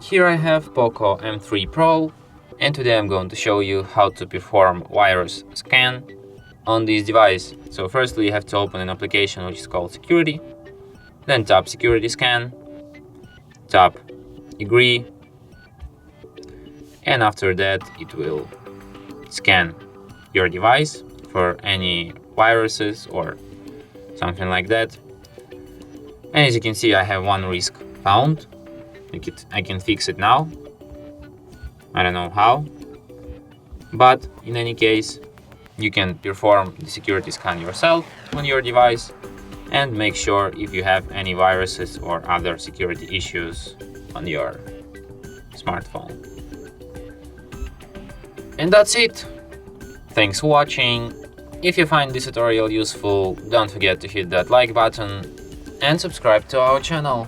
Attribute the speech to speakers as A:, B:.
A: Here I have POCO M3 Pro, and today I'm going to show you how to perform virus scan on this device. So firstly you have to open an application which is called Security, then tap Security Scan, tap Agree, and after that it will scan your device for any viruses or something like that. And as you can see, I have one risk found. I can fix it now. I don't know how, but in any case you can perform the security scan yourself on your device and make sure if you have any viruses or other security issues on your smartphone. And that's it. Thanks for watching. If you find this tutorial useful, don't forget to hit that like button and subscribe to our channel.